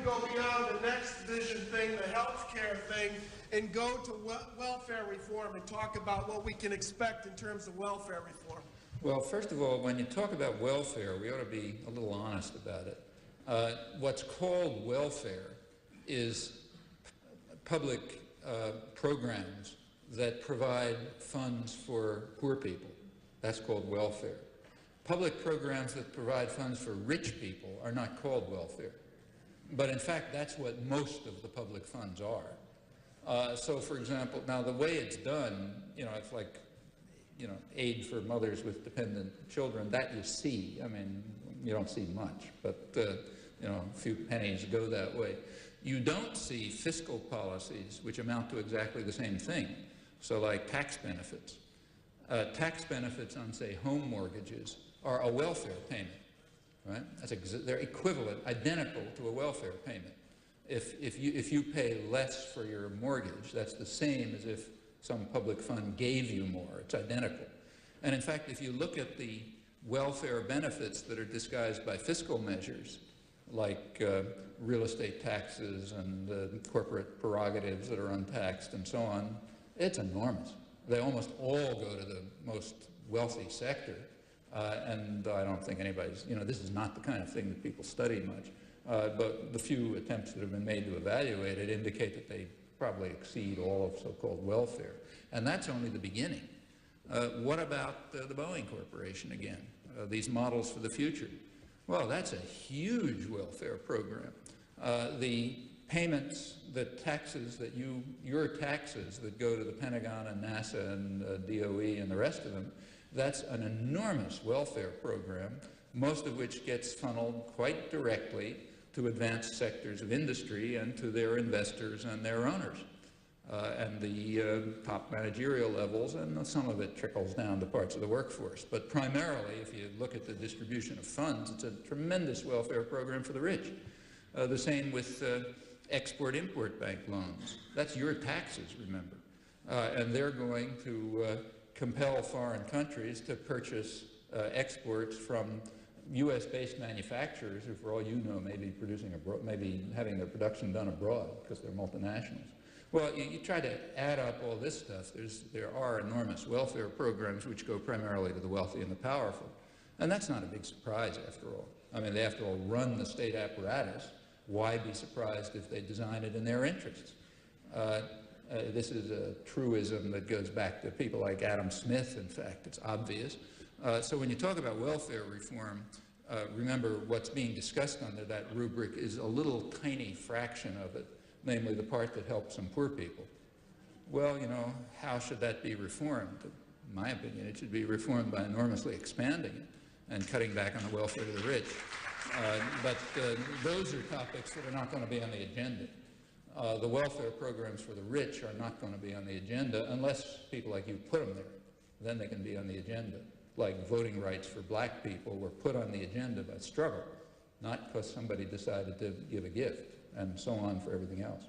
go beyond the next vision thing, the healthcare thing, and go to welfare reform and talk about what we can expect in terms of welfare reform. Well, first of all, when you talk about welfare, we ought to be a little honest about it. What's called welfare is public programs that provide funds for poor people. That's called welfare. Public programs that provide funds for rich people are not called welfare. But in fact, that's what most of the public funds are. So for example, now the way it's done, it's like, aid for mothers with dependent children, that you see. I mean, you don't see much, but, a few pennies go that way. You don't see fiscal policies which amount to exactly the same thing. So like tax benefits. Tax benefits on, say, home mortgages are a welfare payment, right? They're equivalent, identical to a welfare payment. If you pay less for your mortgage, that's the same as if some public fund gave you more. It's identical. And in fact, if you look at the welfare benefits that are disguised by fiscal measures, like real estate taxes and corporate prerogatives that are untaxed and so on, it's enormous. They almost all go to the most wealthy sector. And I don't think anybody's, this is not the kind of thing that people study much. But the few attempts that have been made to evaluate it indicate that they probably exceed all of so-called welfare. And that's only the beginning. What about the Boeing Corporation again? These models for the future. Well, that's a huge welfare program. The payments, the taxes that your taxes that go to the Pentagon and NASA and DOE and the rest of them, that's an enormous welfare program, most of which gets funneled quite directly to advanced sectors of industry and to their investors and their owners. And the top managerial levels, and some of it trickles down to parts of the workforce. But primarily, if you look at the distribution of funds, it's a tremendous welfare program for the rich. The same with Export-Import Bank loans. That's your taxes, remember. And they're going to compel foreign countries to purchase exports from U.S.-based manufacturers who, for all you know, may be producing abroad, maybe having their production done abroad because they're multinationals. Well, you try to add up all this stuff. There are enormous welfare programs which go primarily to the wealthy and the powerful. And that's not a big surprise, after all. I mean, they, after all, run the state apparatus. Why be surprised if they design it in their interests? This is a truism that goes back to people like Adam Smith, in fact. It's obvious. So when you talk about welfare reform, remember what's being discussed under that rubric is a little tiny fraction of it, namely the part that helps some poor people. Well, how should that be reformed? In my opinion, it should be reformed by enormously expanding it and cutting back on the welfare of the rich. But those are topics that are not going to be on the agenda. The welfare programs for the rich are not going to be on the agenda unless people like you put them there. Then they can be on the agenda. Like voting rights for black people were put on the agenda by struggle, not because somebody decided to give a gift, and so on for everything else.